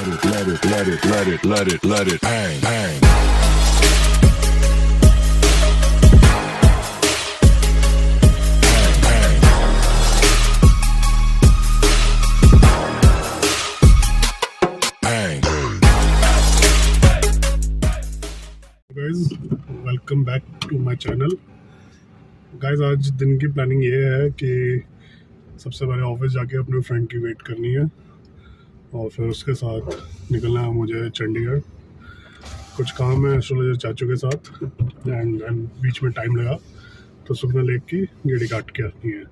let it bang, bang. Guys welcome back to my channel. Guys आज दिन की planning ये है कि सबसे पहले ऑफिस जाके अपने फ्रेंड की वेट करनी है और फिर उसके साथ निकलना है मुझे चंडीगढ़। कुछ काम है एस्ट्रोलॉजर चाचू के साथ एंड बीच में टाइम लगा तो सुखना लेक की गेड़ी काट के आनी है।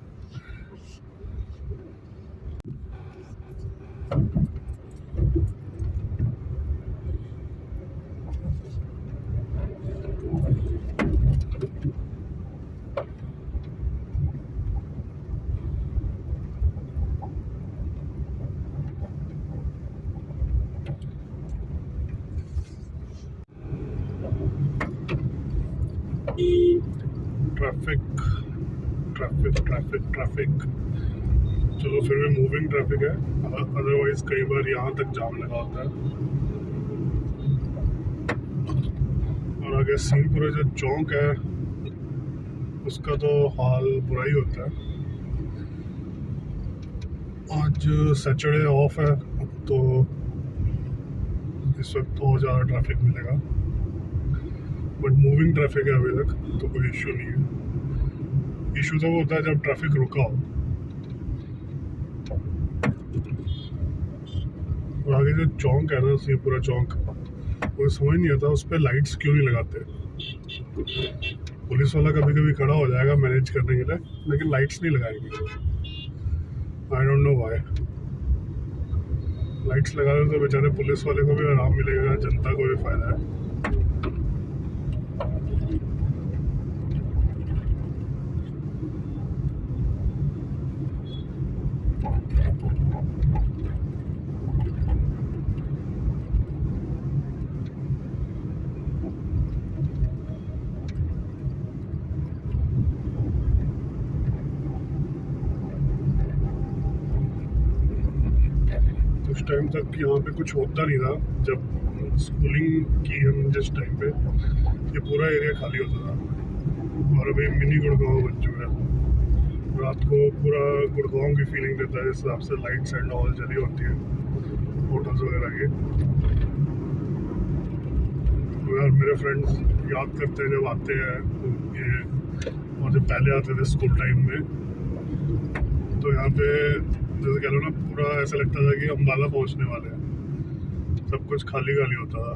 ट्रैफिक ट्रैफिक ट्रैफिक ट्रैफिक चलो फिर भी मूविंग ट्रैफिक है, अदरवाइज कई बार यहाँ तक जाम लगा होता है। और आगे सिंहपुरा जो चौक है उसका तो हाल बुरा ही होता है। आज सैटरडे ऑफ है तो इस वक्त तो ज़्यादा ट्रैफिक मिलेगा, बट मूविंग ट्रैफिक है अभी तक तो कोई इशू नहीं है। इशू तो वो होता है जब ट्रैफिक रुका हो। और आगे जो चौक है ना सिंहपुरा चौक, वो समझ नहीं आता उस पर लाइट्स क्यों नहीं लगाते। पुलिस वाला कभी कभी खड़ा हो जाएगा मैनेज करने के लिए, लेकिन लाइट्स नहीं लगाएंगे। I don't know why. Lights लगा दो तो बेचारे पुलिस वाले को भी आराम मिलेगा, जनता को भी फायदा है। उस टाइम तक यहाँ पे कुछ होता नहीं था, जब स्कूलिंग की हम जिस टाइम पे ये पूरा एरिया खाली होता था और अभी मिनी गुड़गांव बन चुका है। रात को पूरा गुड़गांव की फीलिंग देता है, इस हिसाब से लाइट्स एंड ऑल जली होती है होटल्स वगैरह की। तो यार मेरे फ्रेंड्स याद करते हैं जब आते हैं ये, और जब पहले आते थे स्कूल टाइम में तो यहाँ पे जैसे कह लो ना पूरा ऐसा लगता था कि अम्बाला पहुँचने वाले हैं, सब कुछ खाली खाली होता था।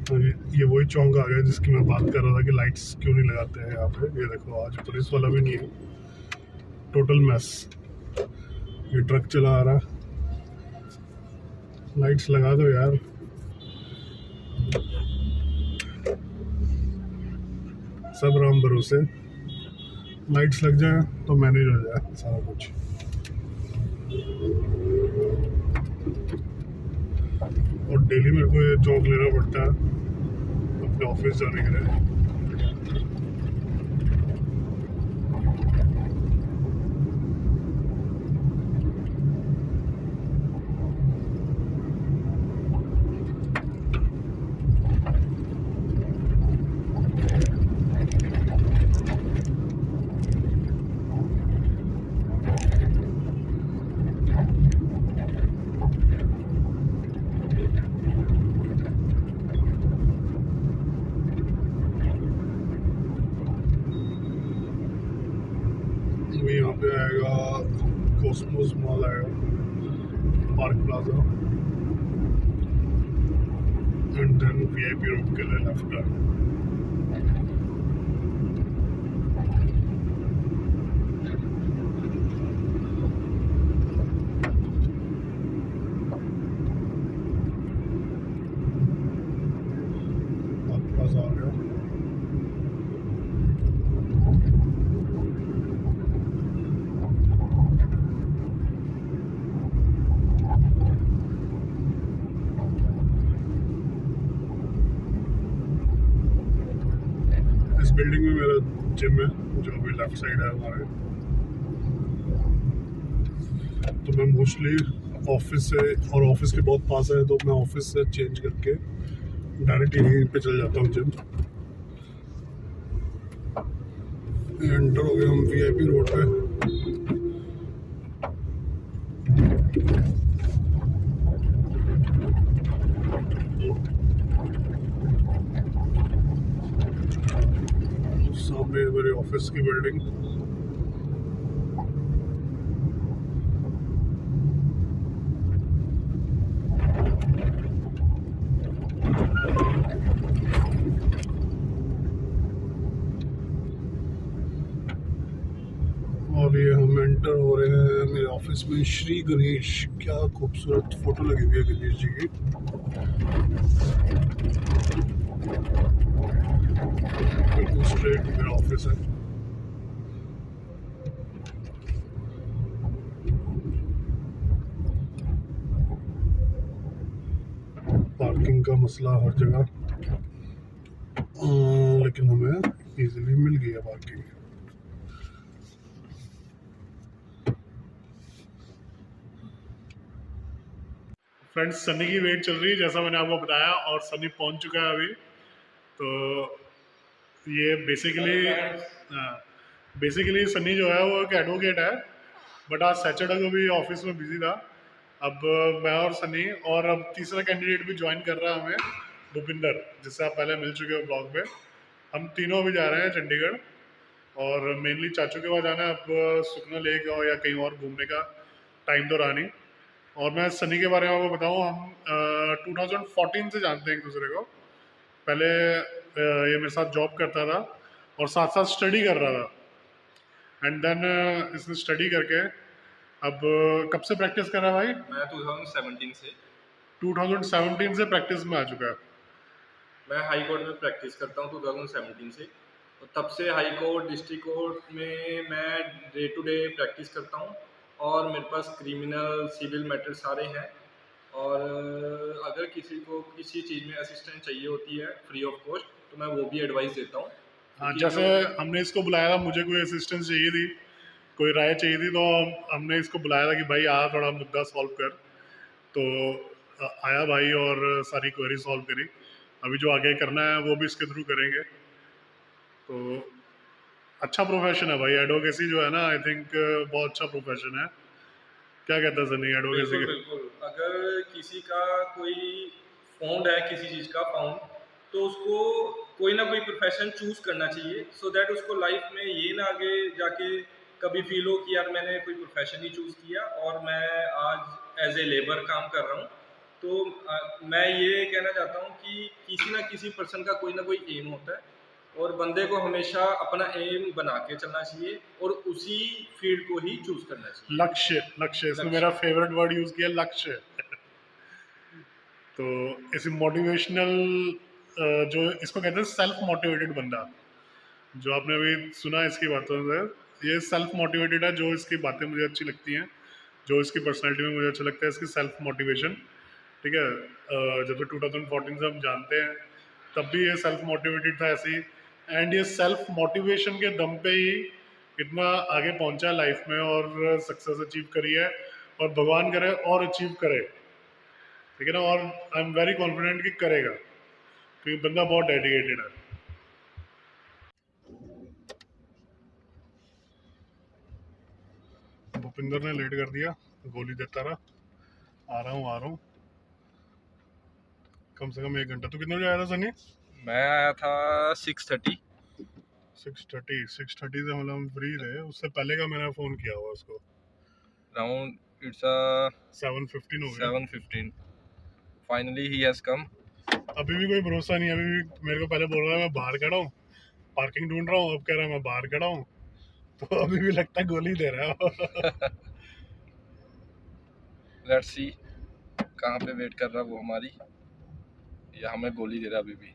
तो ये वही चौक आ गया जिसकी मैं बात कर रहा था कि लाइट्स क्यों नहीं लगाते हैं यहाँ पे। ये देखो आज पुलिस वाला भी नहीं है, टोटल मैस। ये ट्रक चला आ रहा, लाइट्स लगा दो यार। सब राम भरोसे, लाइट्स लग जाए तो मैनेज हो जाए सारा कुछ। और डेली मेरे को ये चौक लेना पड़ता है अपने ऑफिस जाने के लिए। यहाँ पे आएगा कॉस्मोस मॉल, आएगा Park Plaza and then VIP room के लिए लेफ्ट है। पार्क प्लाजा आ गया। इस बिल्डिंग में मेरा जिम है जो अभी लेफ्ट साइड है हमारे। तो मैं मोस्टली ऑफिस से, और ऑफिस के बहुत पास है, तो मैं ऑफिस से चेंज करके डायरेक्ट यहीं पे चल जाता हूँ जिम। एंटर हो गए हम वीआईपी रोड पे। सामने मेरे ऑफिस की बिल्डिंग। और ये हम एंटर हो रहे हैं मेरे ऑफिस में। श्री गणेश, क्या खूबसूरत फोटो लगी हुई है गणेश जी की। बिल्कुल स्ट्रेट मेरा ऑफिस है। पार्किंग का मसला हर जगह, लेकिन हमें इजीली मिल गई है पार्किंग। फ्रेंड्स, सनी की वेट चल रही है जैसा मैंने आपको बताया, और सनी पहुंच चुका है अभी। तो ये बेसिकली सनी जो है वो एक एडवोकेट है, बट आज सैटरडे को भी ऑफिस में बिजी था। अब मैं और सनी, और अब तीसरा कैंडिडेट भी ज्वाइन कर रहा है हमें, भूपिंदर, जिससे आप पहले मिल चुके हो ब्लॉग में। हम तीनों भी जा रहे हैं चंडीगढ़, और मेनली चाचू के पास जाना है। अब सुखना लेक या कहीं और घूमने का टाइम तो रहा नहीं। और मैं सनी के बारे में आपको बताऊं, हम 2014 से जानते हैं एक दूसरे को। पहले ये मेरे साथ जॉब करता था और साथ साथ स्टडी कर रहा था। एंड देन इसने स्टडी करके अब कब से प्रैक्टिस कर रहा है भाई? मैं 2017 से 2017 से प्रैक्टिस में आ चुका है। मैं हाई कोर्ट में प्रैक्टिस करता हूँ 2017 से। और तब से हाई कोर्ट, डिस्ट्रिक्ट कोर्ट में मैं डे टू डे प्रैक्टिस करता हूँ। और मेरे पास क्रिमिनल, सिविल मैटर सारे हैं। और अगर किसी को किसी चीज़ में असिस्टेंट चाहिए होती है फ्री ऑफ कॉस्ट, तो मैं वो भी एडवाइस देता हूँ। हाँ, क्योंकि जैसे जो हमने इसको बुलाया था, मुझे कोई असिस्टेंस चाहिए थी, कोई राय चाहिए थी, तो हमने इसको बुलाया था कि भाई आ थोड़ा मुद्दा सॉल्व कर। तो आया भाई और सारी क्वेरी सॉल्व करी। अभी जो आगे करना है वो भी इसके थ्रू करेंगे। तो अच्छा प्रोफेशन है भाई एडवोकेसी जो है ना, आई थिंक बहुत अच्छा प्रोफेशन है। क्या कहता है सनी एडवोकेसी बिल्कुल के? बिल्कुल, अगर किसी का कोई फाउंड है किसी चीज़ का फाउंड, तो उसको कोई ना कोई प्रोफेशन चूज करना चाहिए, सो दैट उसको लाइफ में ये ना आगे जाके कभी फील हो कि यार मैंने कोई प्रोफेशन ही चूज किया और मैं आज एज ए लेबर काम कर रहा हूँ। तो मैं ये कहना चाहता हूँ कि किसी ना किसी पर्सन का कोई ना कोई एम होता है, और बंदे को हमेशा अपना एम बना के चलना चाहिए और उसी फील्ड को ही चूज करना चाहिए। लक्ष्य, लक्ष्य, इसमें लक्ष्य। मेरा फेवरेट वर्ड यूज किया, लक्ष्य। तो इसे मोटिवेशनल, जो इसको कहते हैं सेल्फ मोटिवेटेड बंदा, जो आपने अभी सुना है इसकी बातों से, ये सेल्फ मोटिवेटेड है। जो इसकी बातें मुझे अच्छी लगती हैं, जो इसकी पर्सनैलिटी में मुझे अच्छा लगता है, इसकी सेल्फ मोटिवेशन। ठीक है, जब से 2014 से हम जानते हैं, तब भी ये सेल्फ मोटिवेटेड था ऐसे ही। एंड ये सेल्फ मोटिवेशन के दम पे ही इतना आगे पहुंचा लाइफ में, और सक्सेस अचीव करी है, और भगवान करे और अचीव करे। ठीक है ना, और आई एम वेरी कॉन्फिडेंट कि करेगा, क्योंकि बंदा बहुत डेडिकेटेड है। भूपिंदर ने लेट कर दिया, गोली देता रहा, आ रहा हूँ आ रहा हूँ। कम से कम 1 घंटा। तो कितने बजे आया था सनी? मैं आया था 6:30। 6:30 से मतलब हम फ्री थे, उससे पहले का मैंने फ़ोन किया हुआ उसको। राउंड इट्स 7:15 हो गया। 7:15। Finally he has come. अभी भी कोई भरोसा नहीं है। अभी भी मेरे को पहले बोल रहा है मैं बाहर खड़ा हूँ, पार्किंग ढूंढ रहा हूँ, अब कह रहा है मैं बाहर खड़ा हूँ। तो अभी भी लगता है गोली दे रहा है। लेट्स सी कहाँ पे वेट कर रहा है वो हमारी, या हमें गोली दे रहा है अभी भी।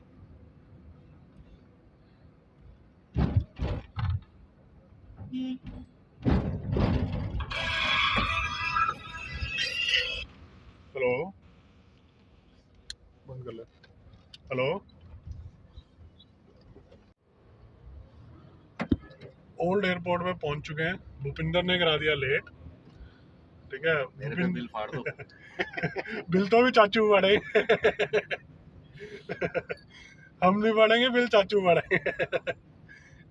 हेलो, बंद कर ले। हेलो, ओल्ड एयरपोर्ट में पहुंच चुके हैं। भूपिंदर ने करा दिया लेट। ठीक है। मेरे पे बिल फाड़ दो। बिल तो भी चाचू बढ़े हम नहीं बढ़ेंगे, बिल चाचू बढ़ेंगे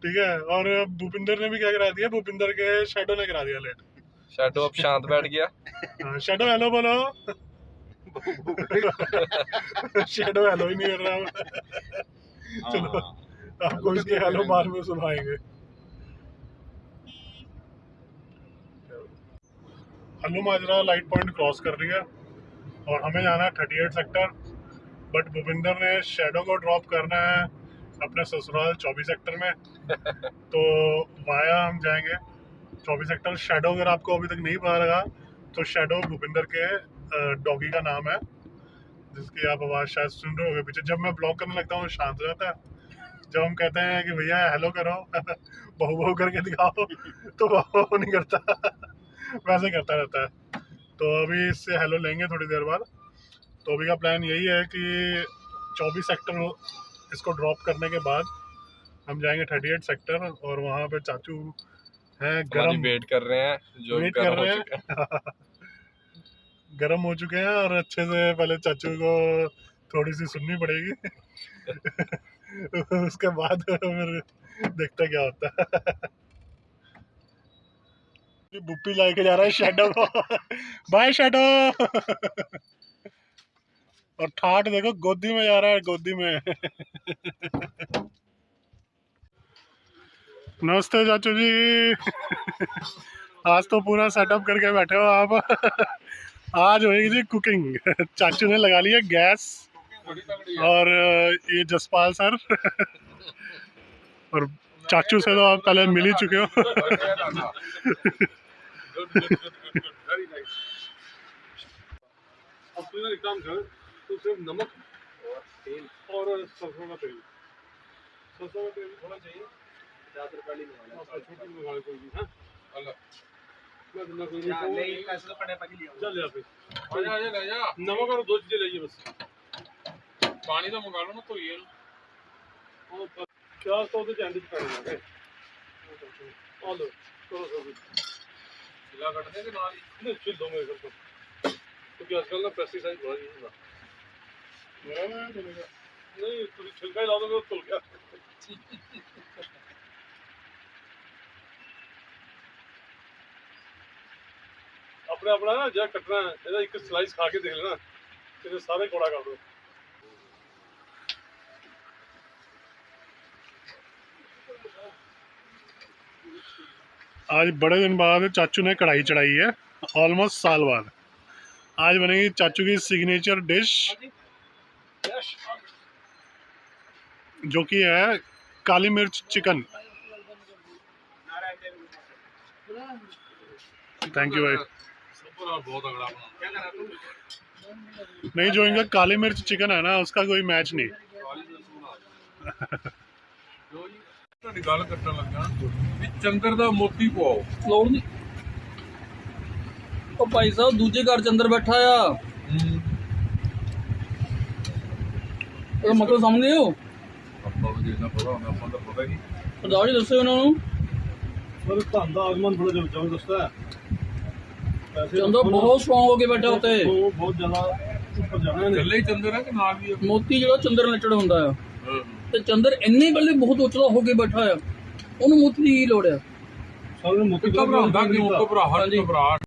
ठीक है। और भूपिंदर ने भी क्या करा दिया, भूपिंदर के शैडो ने करा दिया लेट। शैडो अब शांत बैठ गया। शैडो हेलो बोलो शैडो हेलो ही नहीं कर रहा चलो आपको इसके हेलो बाद में सुनाएंगे। हेलो माजरा लाइट पॉइंट क्रॉस कर रही है और हमें जाना है 38 सेक्टर, बट भूपिंदर ने शैडो को ड्रॉप करना है अपने ससुराल 24 सेक्टर में तो वाया हम जाएंगे 24 सेक्टर। शैडो अगर आपको अभी तक नहीं पता लगा तो शैडो भूपिंदर के डॉगी का नाम है, जिसकी आप आवाज़ शायद सुन रहे होगे पीछे। जब मैं ब्लॉग करने लगता हूँ शांत हो जाता है, जब हम कहते हैं कि भैया हेलो करो बहू बहू करके दिखाओ तो बहू नहीं करता वैसे करता रहता है। तो अभी इससे हेलो लेंगे थोड़ी देर बाद। तो अभी का प्लान यही है कि 24 सेक्टर इसको ड्रॉप करने के बाद हम जाएंगे 38 सेक्टर और वहाँ पे चाचू हैं गरम वेट कर रहे हैं, जो वेट कर रहे हैं गरम हो चुके हैं और अच्छे से पहले चाचू को थोड़ी सी सुननी पड़ेगी उसके बाद फिर देखते क्या होता है बुप्पी लेके जा रहा है शैडो को बाय शैडो और ठाट देखो गोदी में जा रहा है, गोदी में नमस्ते चाचू जी आज तो पूरा सेटअप करके बैठे हो आप आज होगी जी कुकिंग चाचू ने लगा लिया गैस और ये जसपाल सर और चाचू से तो आप पहले मिल ही चुके हो अब तू एक काम कर, तो सिर्फ नमक और तेल और सरसों का तेल थोड़ा चाहिए। 50 रुपए ले छोटी मंगा कोई भी। हाँ मैं दूंगा कोई नहीं पैसे तो पड़े पकी लिया चल ले पे आ जा ले जा नमक और 2 चीजें लाइए बस। पानी तो मंगा लो ना तो ये और क्या तो जैंडविच करेंगे आ लो चलो सब छिला काट देंगे ना नहीं छिल दो मेरे को क्योंकि आजकल ना पेस्टिसाइड बहुत यूज होता मेरा ना चलेगा नहीं तुम छिलका ही ला दोगे तो क्या अपने अपना ना जहाँ कटना है एक स्लाइस खा के देख लेना फिर सारे कोड़ा कर दो। आज बड़े दिन बाद चाचू ने कढ़ाई चढ़ाई है, ऑलमोस्ट साल बाद। आज बनेगी चाचू की सिग्नेचर डिश जो कि है काली मिर्च चिकन। थैंक यू भाई। नहीं जो इनका काली मिर्च चिकन है ना उसका कोई मैच नहीं। गल कट्टन लगा चंदर दा मोती पवाओ लोड़ नहीं ओ भाई साहब दूजे घर चंदर बैठा आ मतलब समझ गए हो सरदार जी दसो इन्होंने आगमन थोड़ा जबरदस्त है। चंदर बहुत स्ट्रॉन्ग होके बैठा होते बहुत ज्यादा ऊपर जाना है। ਚੱਲੇ ਚੰਦਰ ਹੈ ਕਿ ਨਾਲ ਵੀ ਮੋਤੀ ਜਿਹੜਾ ਚੰਦਰ ਨੱਚੜ ਹੁੰਦਾ ਆ ਤੇ ਚੰਦਰ ਇੰਨੇ ਗੱਲੇ ਬਹੁਤ ਉੱਚਾ ਹੋ ਕੇ ਬੈਠਾ ਆ ਉਹਨੂੰ ਮੋਤੀ ਦੀ ਕੀ ਲੋੜ ਆ ਸਾਰਿਆਂ ਨੂੰ ਮੁੱਕ ਘਬਰਾਉਂਦਾ ਕਿਉਂ ਘਬਰਾਹਟ